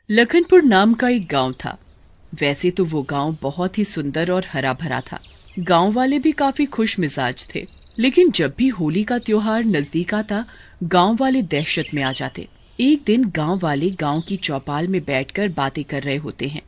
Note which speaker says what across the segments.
Speaker 1: लखनपुर नाम का एक गांव था। वैसे तो वो गांव बहुत ही सुंदर और हरा भरा था। गांव वाले भी काफी खुश मिजाज थे, लेकिन जब भी होली का त्योहार नजदीक आता, गांव वाले दहशत में आ जाते। एक दिन गांव वाले गांव की चौपाल में बैठकर बातें कर रहे होते हैं।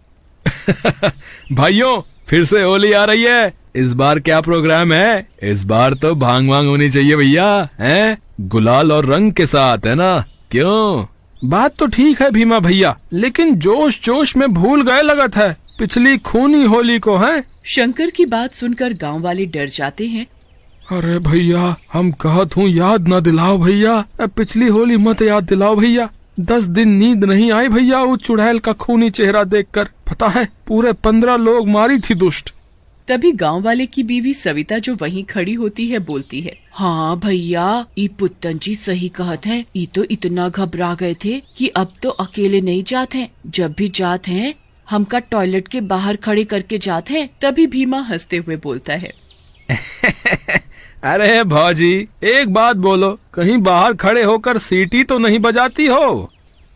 Speaker 2: भाइयों, फिर से होली आ रही है। इस बार क्या प्रोग्राम है? इस बार तो भांग वांग होनी चाहिए भैया, हैं? गुलाल और रंग के साथ, है ना? क्यों? बात तो ठीक है भीमा भैया, लेकिन जोश जोश में भूल गए लगत है पिछली खूनी होली को, है?
Speaker 1: शंकर की बात सुनकर गांव वाले डर जाते हैं।
Speaker 2: अरे भैया, हम कहत हूँ याद न दिलाओ भैया, पिछली होली मत याद दिलाओ भैया। 10 दिन नींद नहीं आई भैया वो चुड़ैल का खूनी चेहरा देखकर। पता है, पूरे 15 लोग मारी थी दुष्ट।
Speaker 1: तभी गांव वाले की बीवी सविता जो वहीं खड़ी होती है बोलती है, हाँ भैया, ई पुत्तन जी सही कहत हैं। ई तो इतना घबरा गए थे कि अब तो अकेले नहीं जाते हैं। जब भी जाते हैं हमका टॉयलेट के बाहर खड़े करके जाते हैं। तभी भीमा हंसते हुए बोलता है,
Speaker 2: अरे भौजी, एक बात बोलो, कहीं बाहर खड़े होकर सीटी तो नहीं बजाती हो?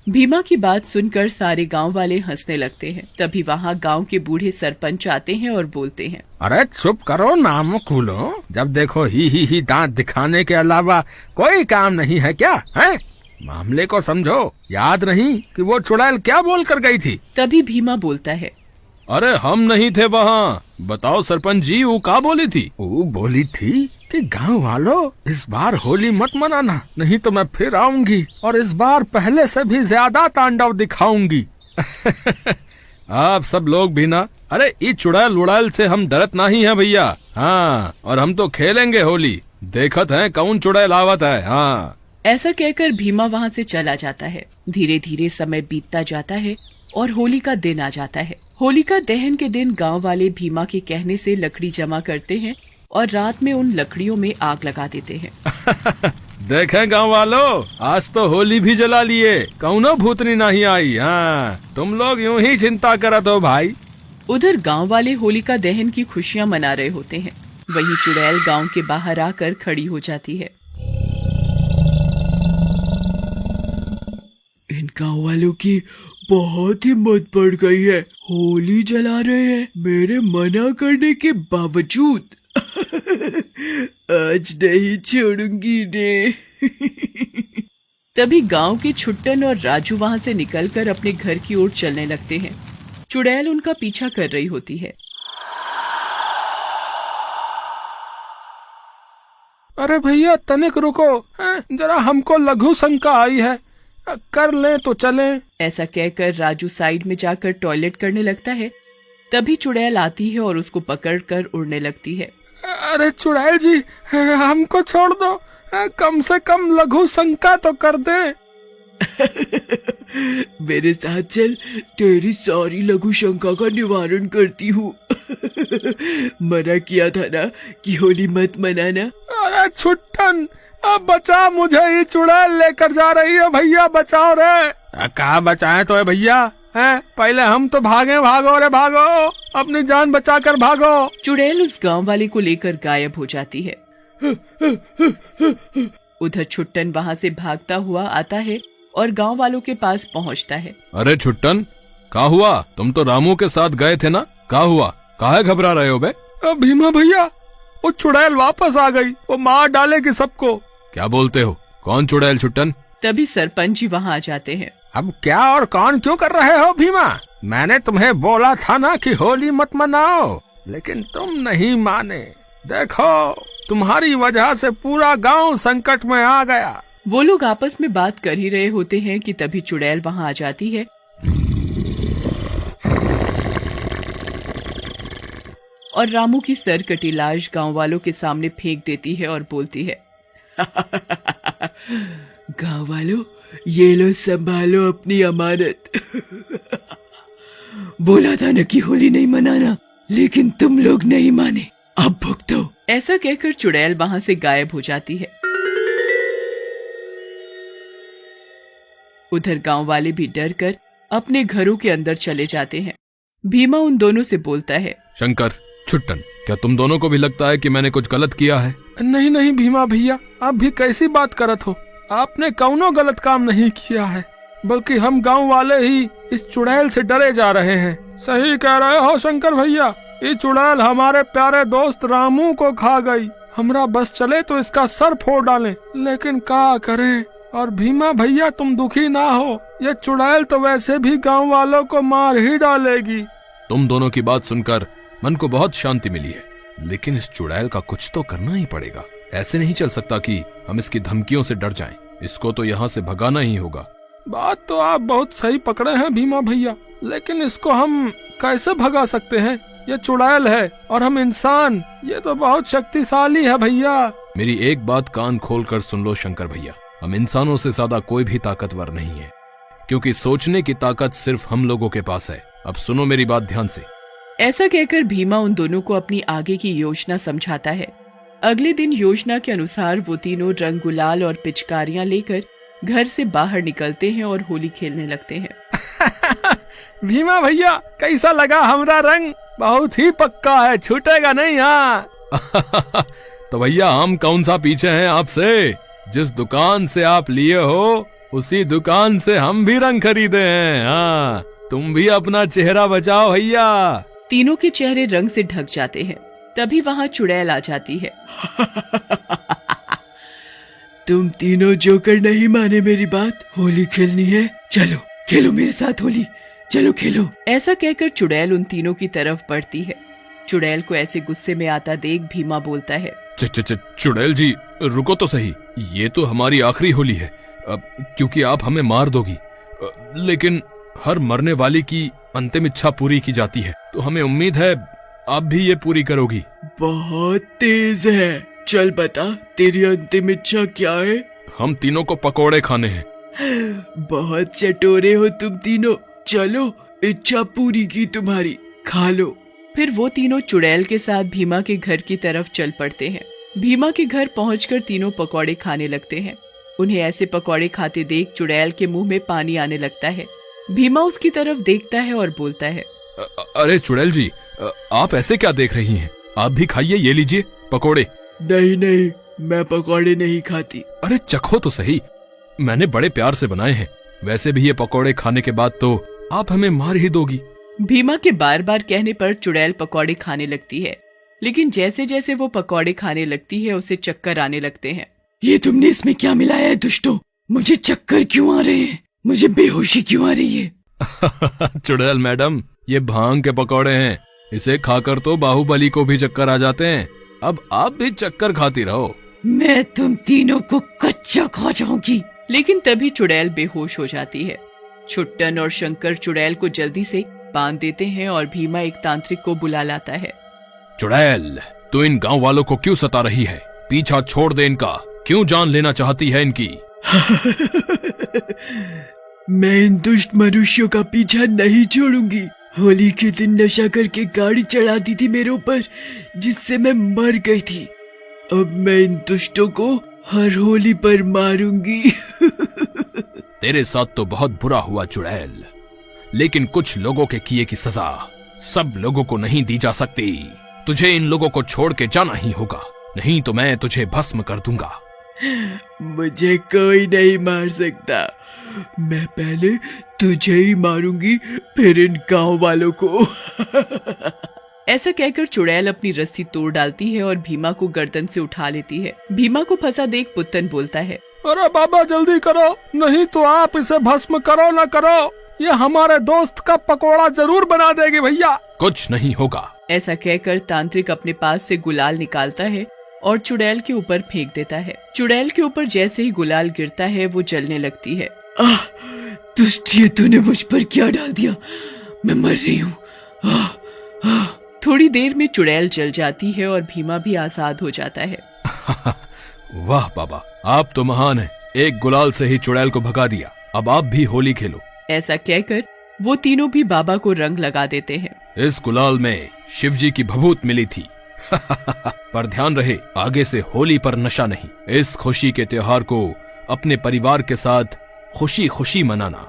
Speaker 1: भीमा की बात सुनकर सारे गांव वाले हंसने लगते हैं। तभी वहाँ गांव के बूढ़े सरपंच आते हैं और बोलते हैं,
Speaker 3: अरे चुप करो, नाम खोलो। जब देखो ही दांत दिखाने के अलावा कोई काम नहीं है क्या? है? मामले को समझो। याद नहीं कि वो चुड़ैल क्या बोल कर गई थी?
Speaker 1: तभी भीमा बोलता है,
Speaker 2: अरे हम नहीं थे वहाँ। बताओ सरपंच जी, वो क्या बोली थी?
Speaker 3: वो बोली थी कि गांव वालों, इस बार होली मत मनाना, नहीं तो मैं फिर आऊंगी और इस बार पहले से भी ज्यादा तांडव दिखाऊंगी।
Speaker 2: आप सब लोग भी ना, अरे ये चुड़ैल उड़ैल से हम डरत नहीं है भैया। हाँ, और हम तो खेलेंगे होली। देखत हैं कौन चुड़ैल आवत है। हाँ।
Speaker 1: ऐसा कहकर भीमा वहाँ से चला जाता है। धीरे धीरे समय बीतता जाता है और होली का दिन आ जाता है। होलिका दहन के दिन गांव वाले भीमा के कहने से लकड़ी जमा करते हैं और रात में उन लकड़ियों में आग लगा देते हैं।
Speaker 2: देखें गांव वालों, आज तो होली भी जला लिए, कौनो भूतनी नहीं आई। हाँ, तुम लोग यूं ही चिंता करत हो भाई।
Speaker 1: उधर गांव वाले होलिका दहन की खुशियां मना रहे होते हैं। वहीं चुड़ैल गांव के बाहर आकर खड़ी हो जाती है। इन गांव वालों की बहुत हिम्मत बढ़ गई है, होली जला रहे हैं मेरे मना करने के बावजूद। आज नहीं छोड़ूंगी ने। तभी गांव के छुट्टन और राजू वहां से निकलकर अपने घर की ओर चलने लगते हैं। चुड़ैल उनका पीछा कर रही होती है।
Speaker 3: अरे भैया तनिक रुको, जरा हमको लघु शंका आई है, कर ले तो चले।
Speaker 1: ऐसा कहकर राजू साइड में जाकर टॉयलेट करने लगता है। तभी चुड़ैल आती है और उसको पकड़कर उड़ने लगती है।
Speaker 3: अरे चुड़ैल जी, हमको छोड़ दो, कम से कम लघु शंका तो कर दे।
Speaker 1: मेरे साथ चल, तेरी सारी लघु शंका का निवारण करती हूँ। मना किया था ना कि होली मत मनाना।
Speaker 3: अरे छुट्टन, अब बचा मुझे, ये चुड़ैल लेकर जा रही है भैया, बचाओ रे। कहाँ बचाए तो है भैया? पहले हम तो भागे, भागो रे भागो, अपनी जान बचाकर भागो।
Speaker 1: चुड़ैल उस गांव वाले को लेकर गायब हो जाती है। उधर छुट्टन वहाँ से भागता हुआ आता है और गांव वालों के पास पहुँचता है।
Speaker 2: अरे छुट्टन, क्या हुआ? तुम तो रामू के साथ गए थे ना, क्या हुआ? काहे घबरा रहे हो बे?
Speaker 3: भीमा भैया, वो चुड़ैल वापस आ गई, वो मार डालेगी सबको।
Speaker 2: क्या बोलते हो? कौन चुड़ैल छुट्टन?
Speaker 1: तभी सरपंच जी वहाँ आ जाते हैं।
Speaker 3: अब क्या और कौन क्यों कर रहे हो भीमा? मैंने तुम्हें बोला था ना कि होली मत मनाओ, लेकिन तुम नहीं माने। देखो, तुम्हारी वजह से पूरा गांव संकट में आ गया।
Speaker 1: वो लोग आपस में बात कर ही रहे होते हैं कि तभी चुड़ैल वहाँ आ जाती है और रामू की सर कटी लाश गांव वालों के सामने फेंक देती है और बोलती है, गांव वालों, ये लो संभालो अपनी अमानत। बोला था ना कि होली नहीं मनाना, लेकिन तुम लोग नहीं माने, अब भुगतो। ऐसा कहकर चुड़ैल वहां से गायब हो जाती है। उधर गांव वाले भी डर कर अपने घरों के अंदर चले जाते हैं। भीमा उन दोनों से बोलता है,
Speaker 2: शंकर, छुट्टन, क्या तुम दोनों को भी लगता है कि मैंने कुछ गलत किया है?
Speaker 3: नहीं नहीं भीमा भैया, आप भी कैसी बात करत हो? आपने कौनो गलत काम नहीं किया है। बल्कि हम गांव वाले ही इस चुड़ैल से डरे जा रहे हैं। सही कह रहे हो शंकर भैया, ये चुड़ैल हमारे प्यारे दोस्त रामू को खा गई। हमरा बस चले तो इसका सर फोड़ डालें, लेकिन क्या करें। और भीमा भैया तुम दुखी ना हो, ये चुड़ैल तो वैसे भी गांव वालों को मार ही डालेगी।
Speaker 2: तुम दोनों की बात सुनकर मन को बहुत शांति मिली है, लेकिन इस चुड़ैल का कुछ तो करना ही पड़ेगा। ऐसे नहीं चल सकता कि हम इसकी धमकियों से डर जाएं। इसको तो यहाँ से भगाना ही होगा।
Speaker 3: बात तो आप बहुत सही पकड़े हैं भीमा भैया, लेकिन इसको हम कैसे भगा सकते हैं? ये चुड़ैल है और हम इंसान, ये तो बहुत शक्तिशाली है भैया।
Speaker 2: मेरी एक बात कान खोल कर सुन लो शंकर भैया, हम इंसानों से ज्यादा कोई भी ताकतवर नहीं है, क्योंकि सोचने की ताकत सिर्फ हम लोगों के पास है। अब सुनो मेरी बात ध्यान से।
Speaker 1: ऐसा कहकर भीमा उन दोनों को अपनी आगे की योजना समझाता है। अगले दिन योजना के अनुसार वो तीनों रंग, गुलाल और पिचकारियां लेकर घर से बाहर निकलते हैं और होली खेलने लगते हैं।
Speaker 3: भीमा भैया कैसा लगा हमरा रंग? बहुत ही पक्का है, छूटेगा नहीं। हाँ
Speaker 2: तो भैया हम कौन सा पीछे हैं आपसे? जिस दुकान से आप लिए हो उसी दुकान से हम भी रंग खरीदे हैं। हाँ, तुम भी अपना चेहरा बचाओ भैया।
Speaker 1: तीनों के चेहरे रंग से ढक जाते हैं। तभी वहाँ चुड़ैल आ जाती है।
Speaker 4: तुम तीनों जोकर नहीं माने मेरी बात, होली खेलनी है, चलो खेलो मेरे साथ होली, चलो खेलो।
Speaker 1: ऐसा कहकर चुड़ैल उन तीनों की तरफ बढ़ती है। चुड़ैल को ऐसे गुस्से में आता देख भीमा बोलता है,
Speaker 2: चुड़ैल जी रुको तो सही, ये तो हमारी आखिरी होली है, क्योंकि आप हमें मार दोगी। लेकिन हर मरने वाली की अंतिम इच्छा पूरी की जाती है, तो हमें उम्मीद है आप भी ये पूरी करोगी।
Speaker 4: बहुत तेज है, चल बता तेरी अंतिम इच्छा क्या है?
Speaker 2: हम तीनों को पकोड़े खाने हैं।
Speaker 4: बहुत चटोरे हो तुम तीनों, चलो इच्छा पूरी की तुम्हारी, खा लो।
Speaker 1: फिर वो तीनों चुड़ैल के साथ भीमा के घर की तरफ चल पड़ते हैं। भीमा के घर पहुंचकर तीनों पकौड़े खाने लगते हैं। उन्हें ऐसे पकौड़े खाते देख चुड़ैल के मुंह में पानी आने लगता है। भीमा उसकी तरफ देखता है और बोलता है,
Speaker 2: अरे चुड़ैल जी आप ऐसे क्या देख रही हैं? आप भी खाइए, ये लीजिए पकोड़े।
Speaker 4: नहीं नहीं, मैं पकौड़े नहीं खाती।
Speaker 2: अरे चखो तो सही, मैंने बड़े प्यार से बनाए हैं। वैसे भी ये पकोड़े खाने के बाद तो आप हमें मार ही दोगी।
Speaker 1: भीमा के बार बार कहने पर चुड़ैल पकौड़े खाने लगती है, लेकिन जैसे जैसे वो पकौड़े खाने लगती है उसे चक्कर आने लगते हैं।
Speaker 4: ये तुमने इसमें क्या मिलाया है दुष्टों? मुझे चक्कर क्यों आ रहे हैं? मुझे बेहोशी क्यों आ रही है?
Speaker 2: चुड़ैल मैडम, ये भांग के पकौड़े हैं, इसे खाकर तो बाहुबली को भी चक्कर आ जाते हैं। अब आप भी चक्कर खाती रहो।
Speaker 4: मैं तुम तीनों को कच्चा खा जाऊंगी।
Speaker 1: लेकिन तभी चुड़ैल बेहोश हो जाती है। छुट्टन और शंकर चुड़ैल को जल्दी से बांध देते हैं और भीमा एक तांत्रिक को बुला लाता है।
Speaker 2: चुड़ैल, तू इन गांव वालों को क्यों सता रही है? पीछा छोड़ दे इनका, क्यों जान लेना चाहती है इनकी?
Speaker 4: मैं इन दुष्ट मनुष्यों का पीछा नहीं छोड़ूंगी। होली के दिन नशा करके गाड़ी चढ़ा दी थी मेरे ऊपर, जिससे मैं मर गई थी। अब मैं इन दुष्टों को हर होली पर मारूंगी।
Speaker 2: तेरे साथ तो बहुत बुरा हुआ चुड़ैल, लेकिन कुछ लोगों के किए की सजा सब लोगों को नहीं दी जा सकती। तुझे इन लोगों को छोड़ के जाना ही होगा, नहीं तो मैं तुझे भस्म कर दूंगा।
Speaker 4: मुझे कोई नहीं मार सकता, मैं पहले तुझे ही मारूंगी, फिर इन गांव वालों को।
Speaker 1: ऐसा कहकर चुड़ैल अपनी रस्सी तोड़ डालती है और भीमा को गर्दन से उठा लेती है। भीमा को फंसा देख पुत्तन बोलता है,
Speaker 3: अरे बाबा जल्दी करो, नहीं तो आप इसे भस्म करो न करो, ये हमारे दोस्त का पकोड़ा जरूर बना देगी भैया।
Speaker 2: कुछ नहीं होगा।
Speaker 1: ऐसा कहकर तांत्रिक अपने पास से गुलाल निकालता है और चुड़ैल के ऊपर फेंक देता है। चुड़ैल के ऊपर जैसे ही गुलाल गिरता है वो जलने लगती है।
Speaker 4: दुष्टिये, तूने मुझ पर क्या डाल दिया? मैं मर रही हूँ।
Speaker 1: थोड़ी देर में चुड़ैल जल जाती है और भीमा भी आजाद हो जाता है।
Speaker 2: वाह बाबा, आप तो महान हैं। एक गुलाल से ही चुड़ैल को भगा दिया। अब आप भी होली खेलो।
Speaker 1: ऐसा कहकर वो तीनों भी बाबा को रंग लगा देते हैं।
Speaker 2: इस गुलाल में शिवजी की भभूत मिली थी। पर ध्यान रहे, आगे से होली पर नशा नहीं। इस खुशी के त्योहार को अपने परिवार के साथ खुशी खुशी मनाना।